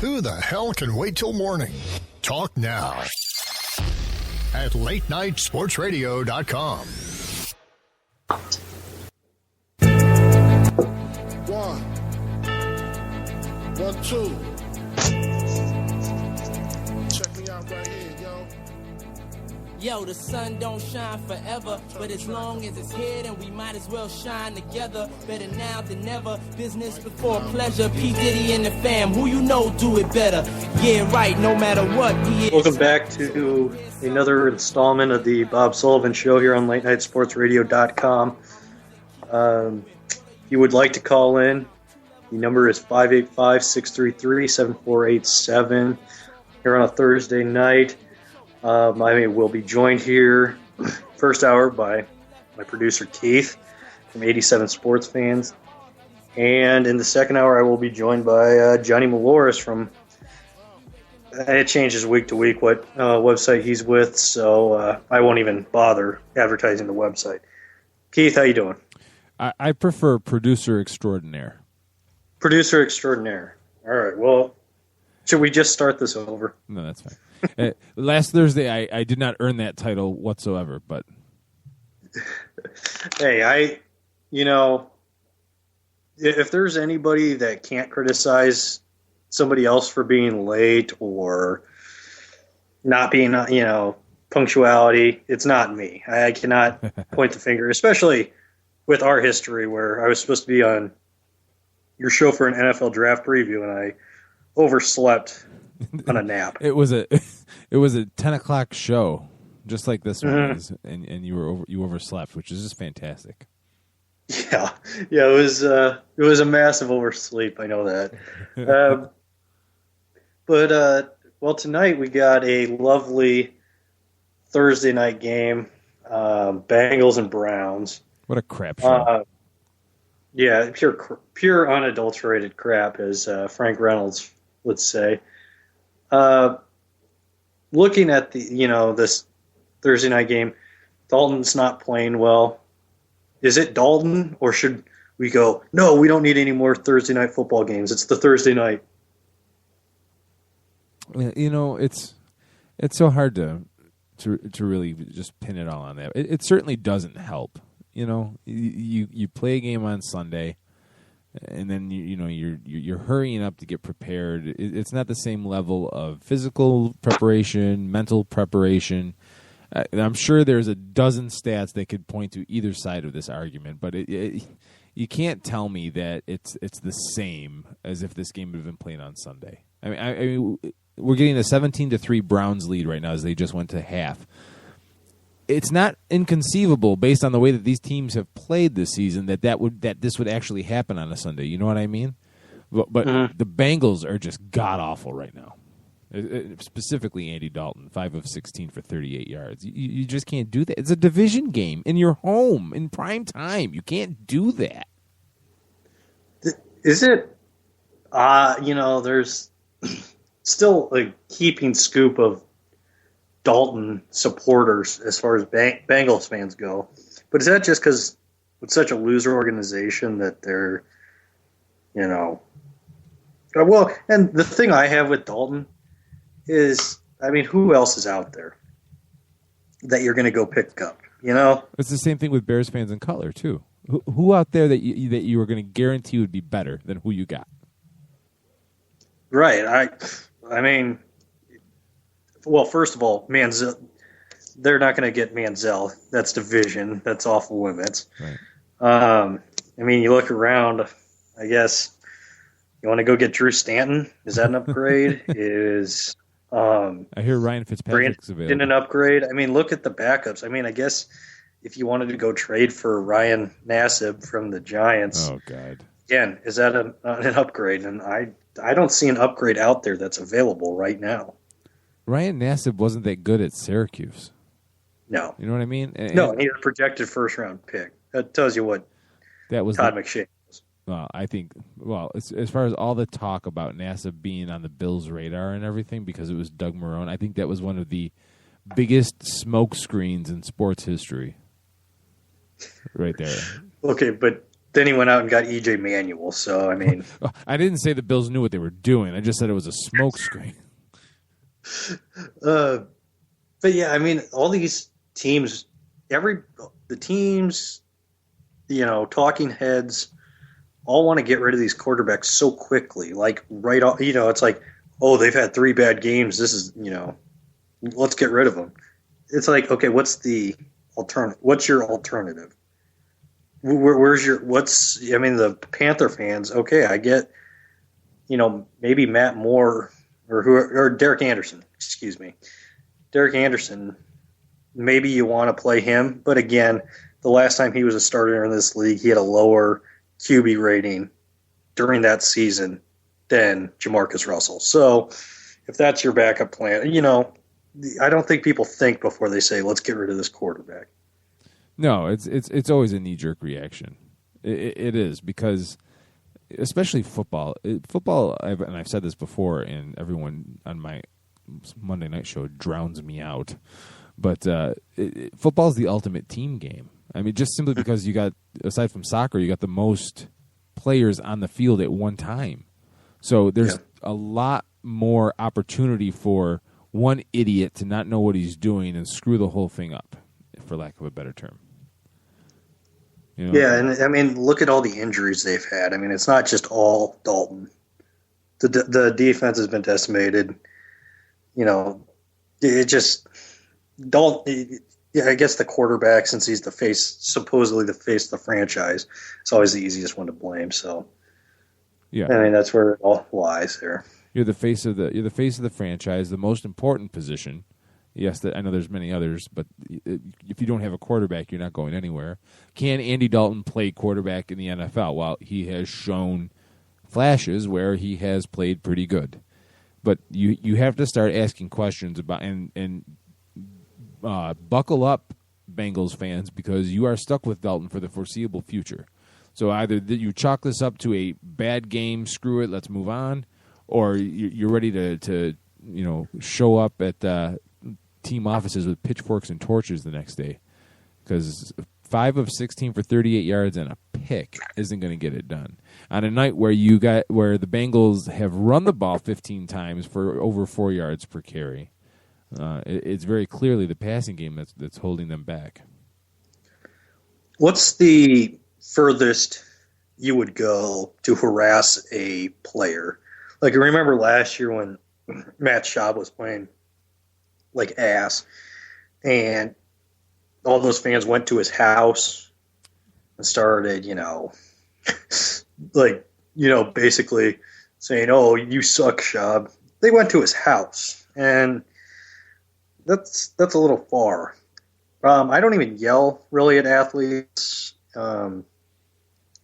Who the hell can wait till morning? Talk now at latenightsportsradio.com. 1, 2. Check me out right here, yo. Yo, the sun don't shine forever, but as long as it's here, then we might as well shine together. Better now than never, business before pleasure. P. Diddy and the fam, who you know do it better. Yeah, right, no matter what he is. Welcome back to another installment of the Bob Sullivan Show here on LateNightSportsRadio.com. If you would like to call in, the number is 585-633-7487 here on a Thursday night. I will be joined here first hour by my producer Keith from 87 Sports Fans, and in the second hour I will be joined by Johnny Maloris from. It changes week to week what website he's with, so I won't even bother advertising the website. Keith, how you doing? I prefer producer extraordinaire. Producer extraordinaire. All right. Well, should we just start this over? No, that's fine. Last Thursday, I did not earn that title whatsoever, but hey, if there's anybody that can't criticize somebody else for being late or not being, punctuality, it's not me. I cannot point the finger, especially with our history where I was supposed to be on your show for an NFL draft preview and I overslept on a nap. It was a 10:00 show, just like this one is, and you overslept, which is just fantastic. Yeah, it was a massive oversleep. I know that. But tonight we got a lovely Thursday night game, Bengals and Browns. What a crap show! Yeah, pure unadulterated crap, as Frank Reynolds would say. Looking at this Thursday night game, Dalton's not playing well. Is it Dalton, or should we go, no, we don't need any more Thursday night football games. It's the Thursday night. It's so hard to really just pin it all on that. It certainly doesn't help. You play a game on Sunday, and then you're hurrying up to get prepared. It's not the same level of physical preparation, mental preparation. I'm sure there's a dozen stats that could point to either side of this argument, but you can't tell me that it's the same as if this game had been played on Sunday. I mean, we're getting a 17-3 Browns lead right now as they just went to half. It's not inconceivable, based on the way that these teams have played this season, that this would actually happen on a Sunday. You know what I mean? But the Bengals are just god awful right now. Specifically, Andy Dalton, 5 of 16 for 38 yards. You just can't do that. It's a division game in your home in prime time. You can't do that. Is it? There's still a heaping scoop of Dalton supporters as far as Bengals fans go. But is that just because it's such a loser organization that they're, well, and the thing I have with Dalton is, who else is out there that you're going to go pick up, It's the same thing with Bears fans in color, too. Who out there that you were going to guarantee would be better than who you got? Right. Well, first of all, Manziel, they're not going to get Manziel. That's division. That's off limits. Right. You look around, I guess, you want to go get Drew Stanton? Is that an upgrade? I hear Ryan Fitzpatrick's available. An upgrade? Look at the backups. I guess if you wanted to go trade for Ryan Nassib from the Giants. Oh, God. Again, is that an upgrade? And I don't see an upgrade out there that's available right now. Ryan Nassib wasn't that good at Syracuse. No. You know what I mean? No, he's a projected first-round pick. That tells you what that was Todd McShay was. Well, I think, as far as all the talk about Nassib being on the Bills' radar and everything, because it was Doug Marrone, I think that was one of the biggest smoke screens in sports history. Right there. Okay, but then he went out and got EJ Manuel. So, I mean. I didn't say the Bills knew what they were doing. I just said it was a smokescreen. But yeah, I mean, all these teams, the teams, talking heads, all want to get rid of these quarterbacks so quickly. Like right off, it's like, oh, they've had 3 bad games. This is, let's get rid of them. It's like, okay, what's the alternative? What's your alternative? The Panther fans, okay, I get, maybe Matt Moore or Derek Anderson, excuse me. Derek Anderson, maybe you want to play him, but again, the last time he was a starter in this league, he had a lower QB rating during that season than Jamarcus Russell. So if that's your backup plan, I don't think people think before they say, let's get rid of this quarterback. No, it's always a knee-jerk reaction. It is, because especially football. I've said this before, and everyone on my Monday night show drowns me out. But football is the ultimate team game. I mean, just simply because you got, aside from soccer, you got the most players on the field at one time. So there's a lot more opportunity for one idiot to not know what he's doing and screw the whole thing up, for lack of a better term. Yeah, and I mean, look at all the injuries they've had. I mean, it's not just all Dalton. The defense has been decimated. It just Dalton. Yeah, I guess the quarterback, since he's supposedly the face of the franchise, it's always the easiest one to blame. So, yeah, I mean, that's where it all lies there. You're the face of the franchise, the most important position. Yes, I know there's many others, but if you don't have a quarterback, you're not going anywhere. Can Andy Dalton play quarterback in the NFL? Well, he has shown flashes where he has played pretty good. But you have to start asking questions about and buckle up, Bengals fans, because you are stuck with Dalton for the foreseeable future. So either you chalk this up to a bad game, screw it, let's move on, or you're ready to show up at team offices with pitchforks and torches the next day, because 5 of 16 for 38 yards and a pick isn't going to get it done on a night where the Bengals have run the ball 15 times for over 4 yards per carry. It's very clearly the passing game that's holding them back. What's the furthest you would go to harass a player? Like, I remember last year when Matt Schaub was playing like ass, and all those fans went to his house and started, basically saying, "Oh, you suck, Schaub." They went to his house, and that's a little far. I don't even yell really at athletes.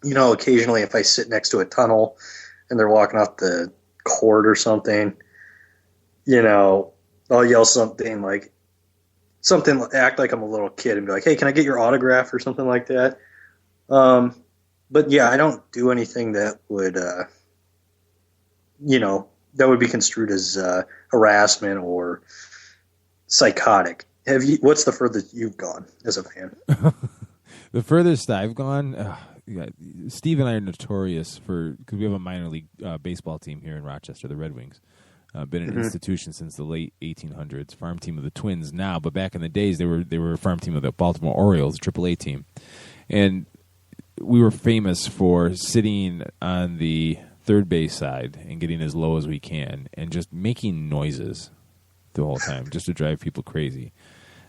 Occasionally if I sit next to a tunnel and they're walking off the court or something, I'll yell something, act like I'm a little kid and be like, "Hey, can I get your autograph?" or something like that. But yeah, I don't do anything that would, that would be construed as harassment or psychotic. What's the furthest you've gone as a fan? The furthest I've gone, Steve and I are notorious because we have a minor league baseball team here in Rochester, the Red Wings. Been an institution since the late 1800s. Farm team of the Twins now, but back in the days they were a farm team of the Baltimore Orioles, AAA team, and we were famous for sitting on the third base side and getting as low as we can and just making noises the whole time, just to drive people crazy.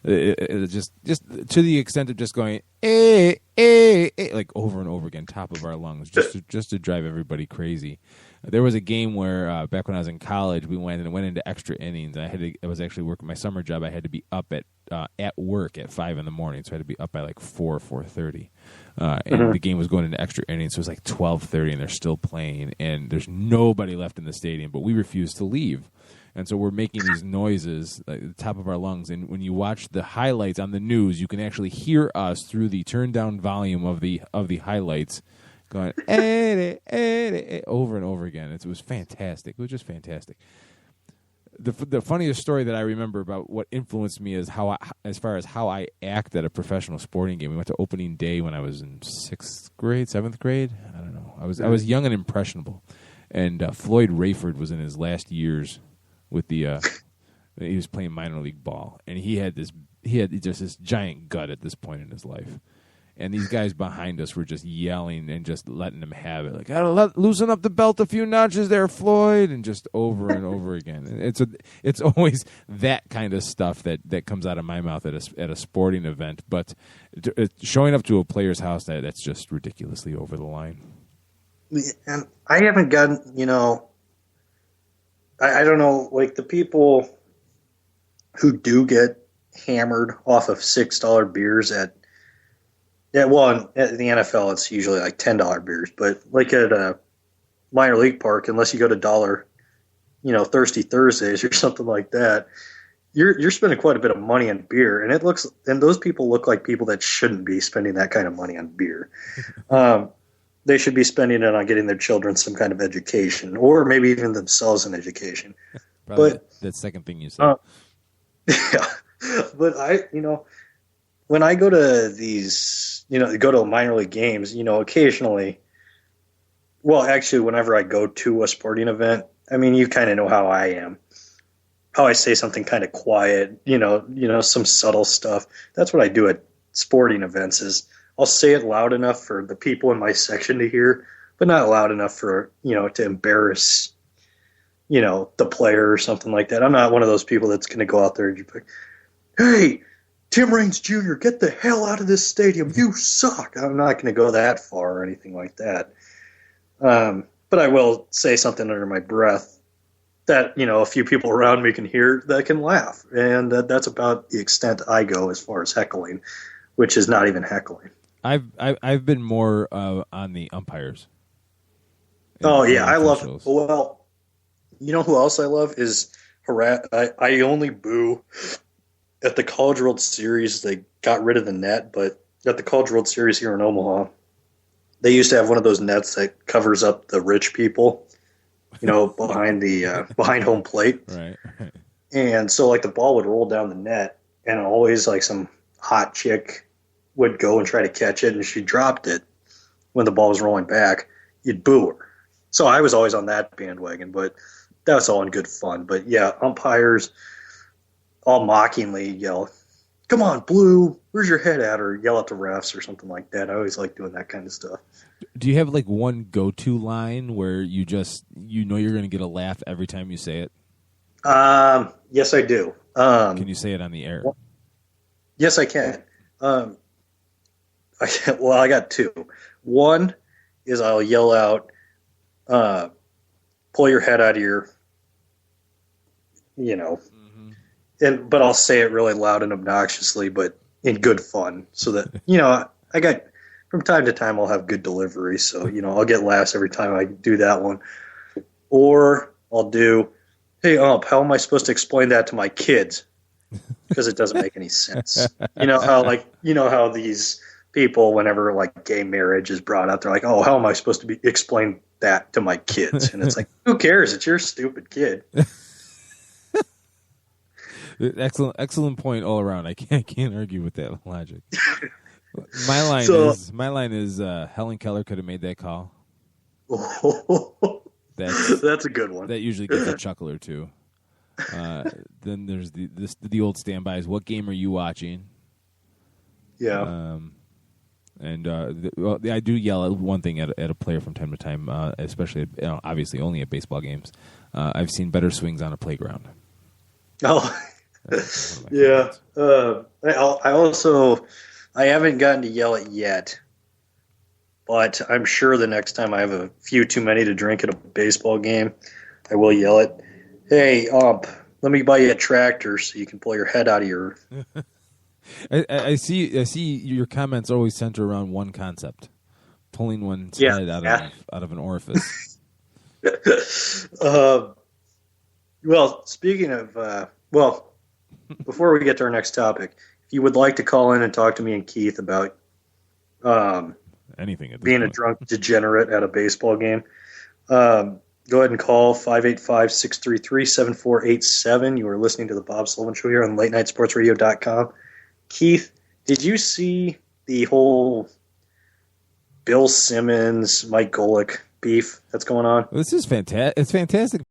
Just to the extent of just going like over and over again, top of our lungs, just to drive everybody crazy. There was a game where back when I was in college, we went into extra innings. I was actually working my summer job. I had to be up at work at 5 a.m, so I had to be up by like 4:30. And the game was going into extra innings, so it was like 12:30, and they're still playing, and there's nobody left in the stadium. But we refused to leave. And so we're making these noises at the top of our lungs. And when you watch the highlights on the news, you can actually hear us through the turned down volume of the highlights going over and over again. It was fantastic. It was just fantastic. The funniest story that I remember about what influenced me is as far as how I act at a professional sporting game. We went to opening day when I was in 6th grade, 7th grade. I don't know. I was young and impressionable, and Floyd Rayford was in his last years with the. He was playing minor league ball, and he had just this giant gut at this point in his life. And these guys behind us were just yelling and just letting him have it. Like, loosen up the belt a few notches there, Floyd, and just over and over again. And it's always that kind of stuff that comes out of my mouth at a sporting event. But showing up to a player's house, that's just ridiculously over the line. And I haven't gotten, I don't know, like the people who do get hammered off of $6 beers at the NFL, it's usually like $10 beers. But like at a minor league park, unless you go to Thirsty Thursdays or something like that, you're spending quite a bit of money on beer, and those people look like people that shouldn't be spending that kind of money on beer. They should be spending it on getting their children some kind of education, or maybe even themselves an education. Probably but that second thing you said. Yeah, but when I go to these, go to minor league games, occasionally, well, actually, whenever I go to a sporting event, I mean, you kind of know how I am, how I say something kind of quiet, some subtle stuff. That's what I do at sporting events is I'll say it loud enough for the people in my section to hear, but not loud enough for, to embarrass, the player or something like that. I'm not one of those people that's going to go out there and be like, hey, Tim Raines Jr., get the hell out of this stadium. You suck. I'm not going to go that far or anything like that. But I will say something under my breath that, a few people around me can hear that can laugh. And that's about the extent I go as far as heckling, which is not even heckling. I've been more on the umpires. Oh, yeah. I love – well, you know who else I love is I only boo at the College World Series. They got rid of the net, but at the College World Series here in Omaha, they used to have one of those nets that covers up the rich people, behind home plate. Right. And so, like, the ball would roll down the net, and always, like, some hot chick would go and try to catch it, and she dropped it when the ball was rolling back. You'd boo her. So I was always on that bandwagon, but that was all in good fun. But, yeah, umpires all mockingly yell, come on, Blue, where's your head at? Or yell at the refs or something like that. I always like doing that kind of stuff. Do you have, like, one go-to line where you know you're going to get a laugh every time you say it? Yes, I do. Can you say it on the air? Yes, I can. I got two. One is I'll yell out, pull your head out of your, but I'll say it really loud and obnoxiously, but in good fun, so that, I got, from time to time I'll have good delivery, so, I'll get laughs every time I do that one. Or I'll do, hey, Ump, how am I supposed to explain that to my kids? Because it doesn't make any sense. How these people, whenever like gay marriage is brought up, they're like, oh, how am I supposed to explain that to my kids? And it's like, who cares? It's your stupid kid. Excellent point all around. I can't argue with that logic. My line is Helen Keller could have made that call. That's a good one. That usually gets a chuckle or two. Then there's the old standbys. What game are you watching? Yeah. I do yell at one thing at a player from time to time, especially obviously only at baseball games. I've seen better swings on a playground. Oh, yeah. I haven't gotten to yell it yet, but I'm sure the next time I have a few too many to drink at a baseball game, I will yell it. Hey, let me buy you a tractor so you can pull your head out of your. I see your comments always center around one concept: pulling one's head out of an orifice. Well, speaking of, before we get to our next topic, if you would like to call in and talk to me and Keith about anything, being a drunk degenerate at a baseball game, go ahead and call 585-633-7487. You are listening to the Bob Sullivan Show here on LateNightSportsRadio.com. Keith, did you see the whole Bill Simmons, Mike Golick beef that's going on? This is fantastic. It's fantastic